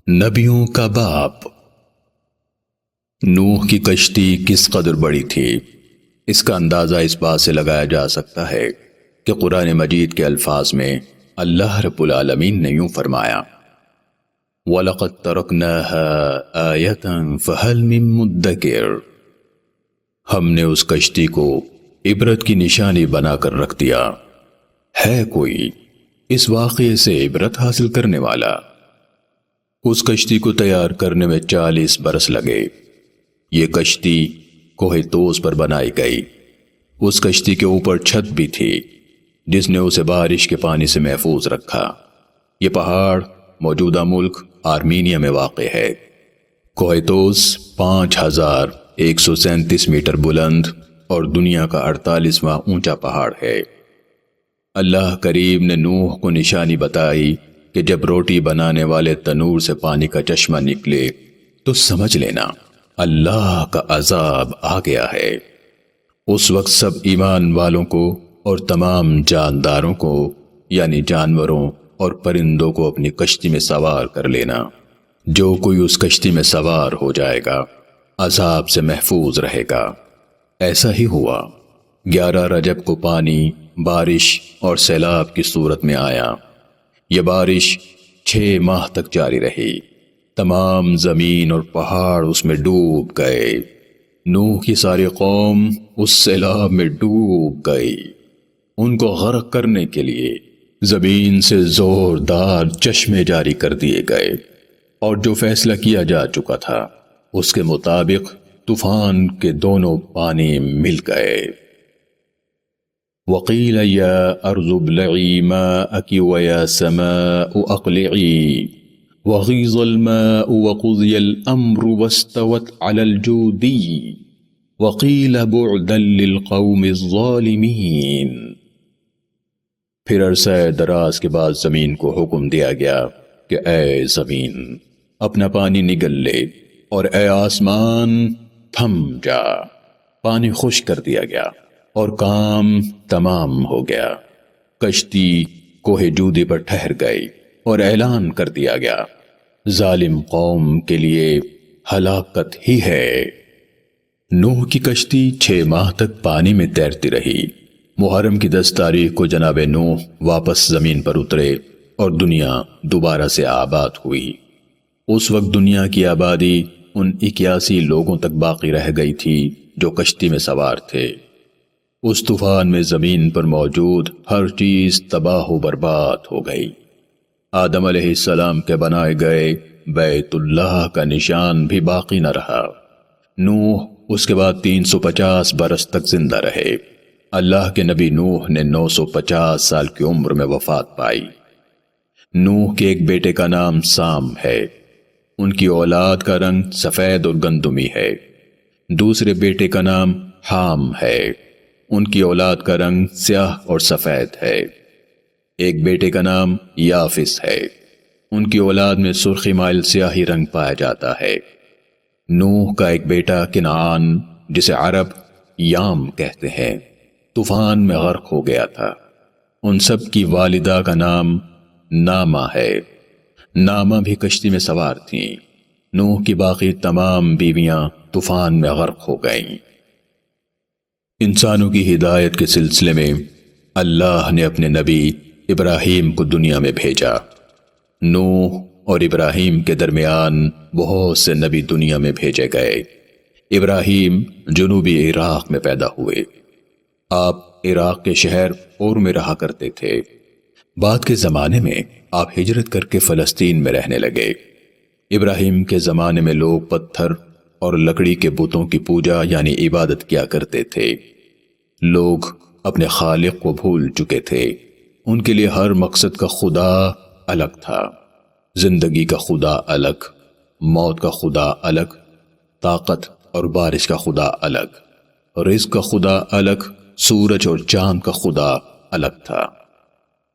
نبیوں کا باپ۔ نوح کی کشتی کس قدر بڑی تھی، اس کا اندازہ اس بات سے لگایا جا سکتا ہے کہ قرآن مجید کے الفاظ میں اللہ رب العالمین نے یوں فرمایا وَلَقَدْ تَرَكْنَاهَا آیَةً فَهَلْ مِن مُدَّکِرٍ۔ ہم نے اس کشتی کو عبرت کی نشانی بنا کر رکھ دیا، ہے کوئی اس واقعے سے عبرت حاصل کرنے والا؟ اس کشتی کو تیار کرنے میں 40 برس لگے۔ یہ کشتی کوہ طوس پر بنائی گئی۔ اس کشتی کے اوپر چھت بھی تھی جس نے اسے بارش کے پانی سے محفوظ رکھا۔ یہ پہاڑ موجودہ ملک آرمینیا میں واقع ہے۔ کوہ طوس 5137 میٹر بلند اور دنیا کا 48واں اونچا پہاڑ ہے۔ اللہ کریم نے نوح کو نشانی بتائی کہ جب روٹی بنانے والے تنور سے پانی کا چشمہ نکلے تو سمجھ لینا اللہ کا عذاب آ گیا ہے۔ اس وقت سب ایمان والوں کو اور تمام جانداروں کو یعنی جانوروں اور پرندوں کو اپنی کشتی میں سوار کر لینا۔ جو کوئی اس کشتی میں سوار ہو جائے گا عذاب سے محفوظ رہے گا۔ ایسا ہی ہوا۔ 11 رجب کو پانی بارش اور سیلاب کی صورت میں آیا۔ یہ بارش 6 ماہ تک جاری رہی۔ تمام زمین اور پہاڑ اس میں ڈوب گئے۔ نوح کی ساری قوم اس سیلاب میں ڈوب گئی۔ ان کو غرق کرنے کے لیے زمین سے زوردار چشمے جاری کر دیے گئے، اور جو فیصلہ کیا جا چکا تھا اس کے مطابق طوفان کے دونوں پانی مل گئے۔ وَقِيلَ يَا أَرْضُ ابْلَعِي مَاءَكِ وَيَا سَمَاءُ أَقْلِعِي وَغِيضَ الْمَاءُ وَقُضِيَ الْأَمْرُ وَاسْتَوَتْ عَلَى الْجُودِيِّ وَقِيلَ بُعْدًا لِلْقَوْمِ الظَّالِمِينَ۔ پھر عرصہ دراز کے بعد زمین کو حکم دیا گیا کہ اے زمین اپنا پانی نگل لے، اور اے آسمان تھم جا۔ پانی خشک کر دیا گیا اور کام تمام ہو گیا۔ کشتی کوہ جودی پر ٹھہر گئی اور اعلان کر دیا گیا ظالم قوم کے لیے ہلاکت ہی ہے۔ نوح کی کشتی 6 ماہ تک پانی میں تیرتی رہی۔ محرم کی 10 تاریخ کو جناب نوح واپس زمین پر اترے اور دنیا دوبارہ سے آباد ہوئی۔ اس وقت دنیا کی آبادی ان 81 لوگوں تک باقی رہ گئی تھی جو کشتی میں سوار تھے۔ اس طوفان میں زمین پر موجود ہر چیز تباہ و برباد ہو گئی۔ آدم علیہ السلام کے بنائے گئے بیت اللہ کا نشان بھی باقی نہ رہا۔ نوح اس کے بعد 350 برس تک زندہ رہے۔ اللہ کے نبی نوح نے 950 سال کی عمر میں وفات پائی۔ نوح کے ایک بیٹے کا نام سام ہے۔ ان کی اولاد کا رنگ سفید اور گندمی ہے۔ دوسرے بیٹے کا نام حام ہے۔ ان کی اولاد کا رنگ سیاہ اور سفید ہے۔ ایک بیٹے کا نام یافس ہے۔ ان کی اولاد میں سرخی مائل سیاہی رنگ پایا جاتا ہے۔ نوح کا ایک بیٹا کنعان جسے عرب یام کہتے ہیں طوفان میں غرق ہو گیا تھا۔ ان سب کی والدہ کا نام نامہ ہے۔ نامہ بھی کشتی میں سوار تھیں۔ نوح کی باقی تمام بیویاں طوفان میں غرق ہو گئیں۔ انسانوں کی ہدایت کے سلسلے میں اللہ نے اپنے نبی ابراہیم کو دنیا میں بھیجا۔ نوح اور ابراہیم کے درمیان بہت سے نبی دنیا میں بھیجے گئے۔ ابراہیم جنوبی عراق میں پیدا ہوئے۔ آپ عراق کے شہر اور میں رہا کرتے تھے۔ بعد کے زمانے میں آپ ہجرت کر کے فلسطین میں رہنے لگے۔ ابراہیم کے زمانے میں لوگ پتھر اور لکڑی کے بتوں کی پوجا یعنی عبادت کیا کرتے تھے۔ لوگ اپنے خالق کو بھول چکے تھے۔ ان کے لیے ہر مقصد کا خدا الگ تھا۔ زندگی کا خدا الگ، موت کا خدا الگ، طاقت اور بارش کا خدا الگ، رزق کا خدا الگ، سورج اور چاند کا خدا الگ تھا۔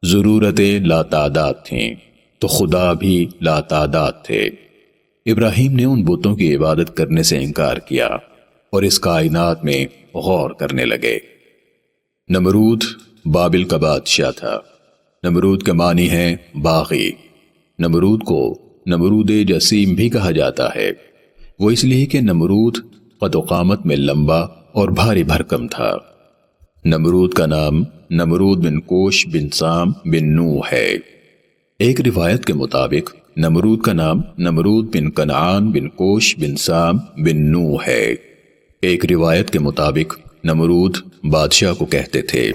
ضرورتیں لاتعداد تھیں تو خدا بھی لاتعداد تھے۔ ابراہیم نے ان بتوں کی عبادت کرنے سے انکار کیا اور اس کائنات میں غور کرنے لگے۔ نمرود بابل کا بادشاہ تھا۔ نمرود کے معنی ہیں باغی۔ نمرود کو نمرود جسیم بھی کہا جاتا ہے۔ وہ اس لیے کہ نمرود قد و قامت میں لمبا اور بھاری بھرکم تھا۔ نمرود کا نام نمرود بن کوش بن سام بن نوح ہے۔ ایک روایت کے مطابق نمرود کا نام نمرود بن کنعان بن کوش بن سام بن نوح ہے۔ ایک روایت کے مطابق نمرود بادشاہ کو کہتے تھے،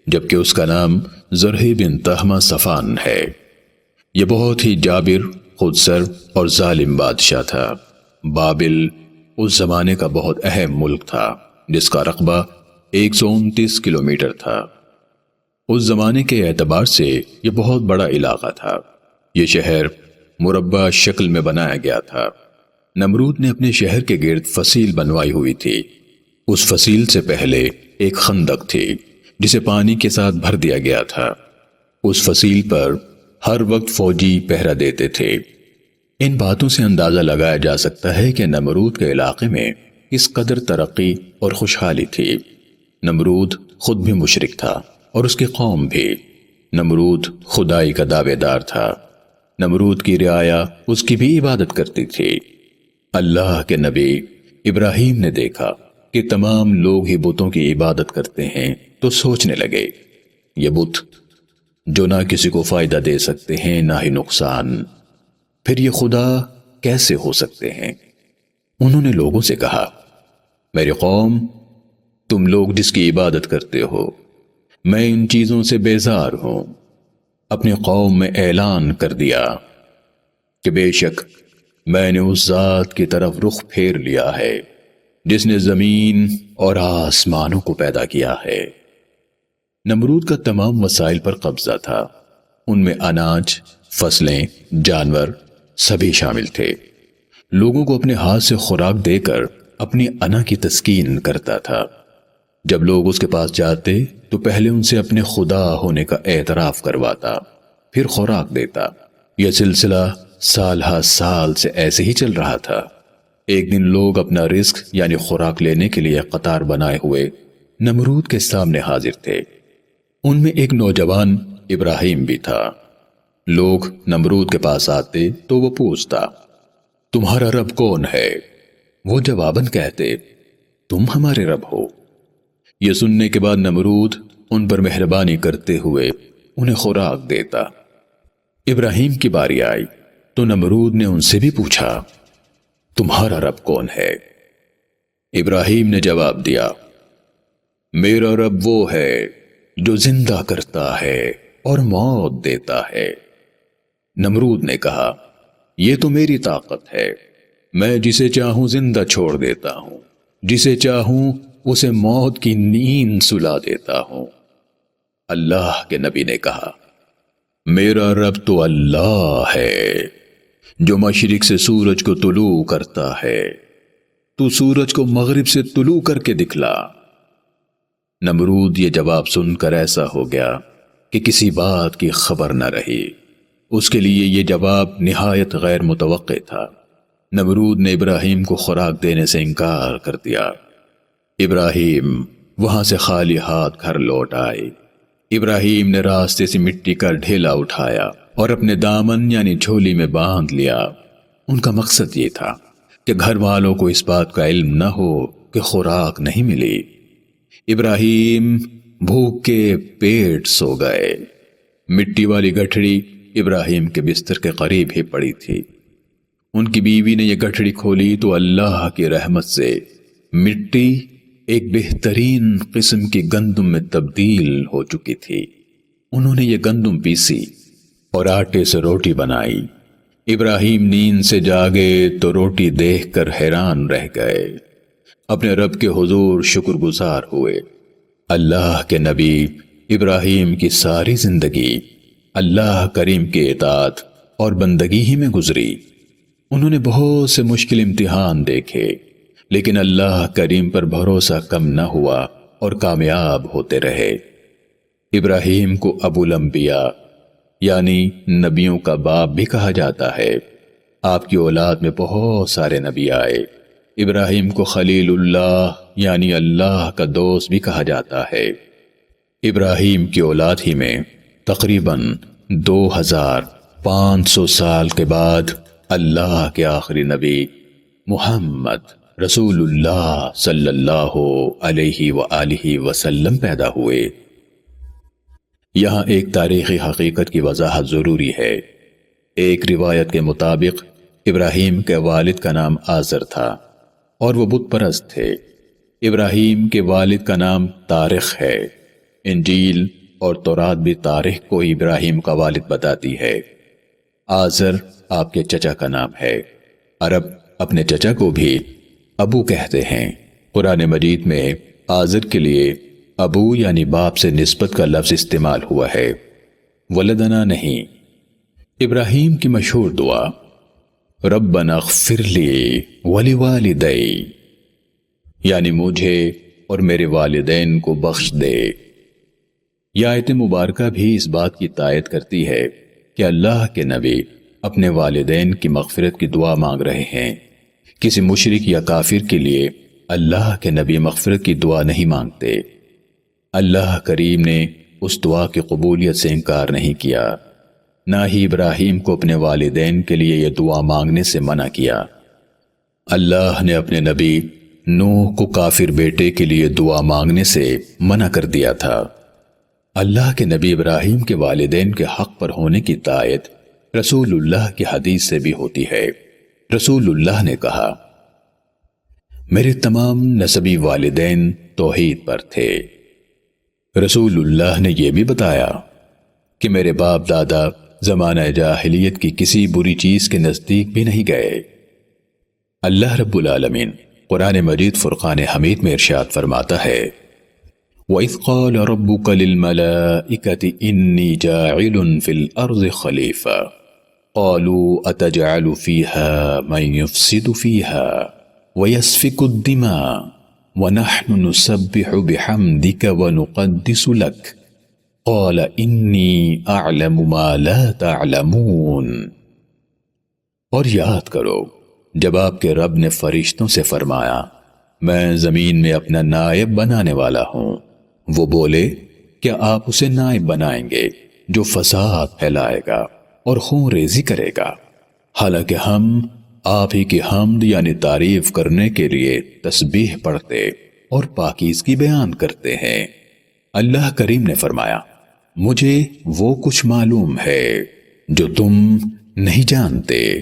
جبکہ اس کا نام زرہی بن تہمہ صفان ہے۔ یہ بہت ہی جابر، خودسر اور ظالم بادشاہ تھا۔ بابل اس زمانے کا بہت اہم ملک تھا، جس کا رقبہ 129 کلومیٹر تھا۔ اس زمانے کے اعتبار سے یہ بہت بڑا علاقہ تھا۔ یہ شہر مربع شکل میں بنایا گیا تھا۔ نمرود نے اپنے شہر کے گرد فصیل بنوائی ہوئی تھی۔ اس فصیل سے پہلے ایک خندق تھی جسے پانی کے ساتھ بھر دیا گیا تھا۔ اس فصیل پر ہر وقت فوجی پہرا دیتے تھے۔ ان باتوں سے اندازہ لگایا جا سکتا ہے کہ نمرود کے علاقے میں کس قدر ترقی اور خوشحالی تھی۔ نمرود خود بھی مشرک تھا اور اس کی قوم بھی۔ نمرود خدائی کا دعوے دار تھا۔ نمرود کی رعایا اس کی بھی عبادت کرتی تھی۔ اللہ کے نبی ابراہیم نے دیکھا کہ تمام لوگ ہی بتوں کی عبادت کرتے ہیں تو سوچنے لگے، یہ بت جو نہ کسی کو فائدہ دے سکتے ہیں نہ ہی نقصان، پھر یہ خدا کیسے ہو سکتے ہیں؟ انہوں نے لوگوں سے کہا، میری قوم، تم لوگ جس کی عبادت کرتے ہو، میں ان چیزوں سے بیزار ہوں۔ اپنی قوم میں اعلان کر دیا کہ بے شک میں نے اس ذات کی طرف رخ پھیر لیا ہے جس نے زمین اور آسمانوں کو پیدا کیا ہے۔ نمرود کا تمام وسائل پر قبضہ تھا۔ ان میں اناج، فصلیں، جانور سبھی شامل تھے۔ لوگوں کو اپنے ہاتھ سے خوراک دے کر اپنی انا کی تسکین کرتا تھا۔ جب لوگ اس کے پاس جاتے تو پہلے ان سے اپنے خدا ہونے کا اعتراف کرواتا، پھر خوراک دیتا۔ یہ سلسلہ سال ہا سال سے ایسے ہی چل رہا تھا۔ ایک دن لوگ اپنا رزق یعنی خوراک لینے کے لیے قطار بنائے ہوئے نمرود کے سامنے حاضر تھے۔ ان میں ایک نوجوان ابراہیم بھی تھا۔ لوگ نمرود کے پاس آتے تو وہ پوچھتا، تمہارا رب کون ہے؟ وہ جواباً کہتے، تم ہمارے رب ہو۔ یہ سننے کے بعد نمرود ان پر مہربانی کرتے ہوئے انہیں خوراک دیتا۔ ابراہیم کی باری آئی تو نمرود نے ان سے بھی پوچھا، تمہارا رب کون ہے؟ ابراہیم نے جواب دیا، میرا رب وہ ہے جو زندہ کرتا ہے اور موت دیتا ہے۔ نمرود نے کہا، یہ تو میری طاقت ہے، میں جسے چاہوں زندہ چھوڑ دیتا ہوں، جسے چاہوں اسے موت کی نیند سلا دیتا ہوں۔ اللہ کے نبی نے کہا، میرا رب تو اللہ ہے جو مشرق سے سورج کو طلوع کرتا ہے، تو سورج کو مغرب سے طلوع کر کے دکھلا۔ نمرود یہ جواب سن کر ایسا ہو گیا کہ کسی بات کی خبر نہ رہی۔ اس کے لیے یہ جواب نہایت غیر متوقع تھا۔ نمرود نے ابراہیم کو خوراک دینے سے انکار کر دیا۔ ابراہیم وہاں سے خالی ہاتھ گھر لوٹ آئے۔ ابراہیم نے راستے سے مٹی کا ڈھیلا اٹھایا اور اپنے دامن یعنی جھولی میں باندھ لیا۔ ان کا مقصد یہ تھا کہ گھر والوں کو اس بات کا علم نہ ہو کہ خوراک نہیں ملی۔ ابراہیم بھوک کے پیٹ سو گئے۔ مٹی والی گٹھڑی ابراہیم کے بستر کے قریب ہی پڑی تھی۔ ان کی بیوی نے یہ گٹھڑی کھولی تو اللہ کی رحمت سے مٹی ایک بہترین قسم کی گندم میں تبدیل ہو چکی تھی۔ انہوں نے یہ گندم پیسی اور آٹے سے روٹی بنائی۔ ابراہیم نیند سے جاگے تو روٹی دیکھ کر حیران رہ گئے۔ اپنے رب کے حضور شکر گزار ہوئے۔ اللہ کے نبی ابراہیم کی ساری زندگی اللہ کریم کے اطاعت اور بندگی ہی میں گزری۔ انہوں نے بہت سے مشکل امتحان دیکھے، لیکن اللہ کریم پر بھروسہ کم نہ ہوا اور کامیاب ہوتے رہے۔ ابراہیم کو ابو الانبیاء یعنی نبیوں کا باپ بھی کہا جاتا ہے۔ آپ کی اولاد میں بہت سارے نبی آئے۔ ابراہیم کو خلیل اللہ یعنی اللہ کا دوست بھی کہا جاتا ہے۔ ابراہیم کی اولاد ہی میں تقریباً 2500 سال کے بعد اللہ کے آخری نبی محمد رسول اللہ صلی اللہ علیہ وآلہ وسلم پیدا ہوئے۔ یہاں ایک تاریخی حقیقت کی وضاحت ضروری ہے۔ ایک روایت کے مطابق ابراہیم کے والد کا نام آزر تھا اور وہ بت پرست تھے۔ ابراہیم کے والد کا نام تارخ ہے۔ انجیل اور تورات بھی تارخ کو ابراہیم کا والد بتاتی ہے۔ آزر آپ کے چچا کا نام ہے۔ عرب اپنے چچا کو بھی ابو کہتے ہیں۔ قرآن مجید میں آزر کے لیے ابو یعنی باپ سے نسبت کا لفظ استعمال ہوا ہے، ولدنا نہیں۔ ابراہیم کی مشہور دعا ربنا اغفر لی ولوالدی یعنی مجھے اور میرے والدین کو بخش دے۔ یہ آیت مبارکہ بھی اس بات کی تائید کرتی ہے کہ اللہ کے نبی اپنے والدین کی مغفرت کی دعا مانگ رہے ہیں۔ کسی مشرک یا کافر کے لیے اللہ کے نبی مغفرت کی دعا نہیں مانگتے۔ اللہ کریم نے اس دعا کی قبولیت سے انکار نہیں کیا، نہ ہی ابراہیم کو اپنے والدین کے لیے یہ دعا مانگنے سے منع کیا۔ اللہ نے اپنے نبی نوح کو کافر بیٹے کے لیے دعا مانگنے سے منع کر دیا تھا۔ اللہ کے نبی ابراہیم کے والدین کے حق پر ہونے کی تائید رسول اللہ کی حدیث سے بھی ہوتی ہے۔ رسول اللہ نے کہا، میرے تمام نسبی والدین توحید پر تھے۔ رسول اللہ نے یہ بھی بتایا کہ میرے باپ دادا زمانہ جاہلیت کی کسی بری چیز کے نزدیک بھی نہیں گئے۔ اللہ رب العالمین قرآن مجید فرقان حمید میں ارشاد فرماتا ہے، وَإِذْ قَالَ رَبُّكَ لِلْمَلَائِكَةِ إِنِّي جَاعِلٌ فِي الْأَرْضِ خَلِيفَةً قَالُوا أَتَجْعَلُ فِيهَا مَن يُفْسِدُ فِيهَا وَيَسْفِكُ الدِّمَاءَ وَنَحْنُ نُسَبِّحُ بِحَمْدِكَ وَنُقَدِّسُ لَكَ قَالَ إِنِّي أَعْلَمُ مَا لَا تَعْلَمُونَ۔ اور یاد کرو جب آپ کے رب نے فرشتوں سے فرمایا، میں زمین میں اپنا نائب بنانے والا ہوں۔ وہ بولے، کیا آپ اسے نائب بنائیں گے جو فساد پھیلائے گا اور خون ریزی کرے گا؟ حالانکہ ہم آپ ہی کی حمد یعنی تعریف کرنے کے لیے تسبیح پڑھتے اور پاکیزگی بیان کرتے ہیں۔ اللہ کریم نے فرمایا، مجھے وہ کچھ معلوم ہے جو تم نہیں جانتے۔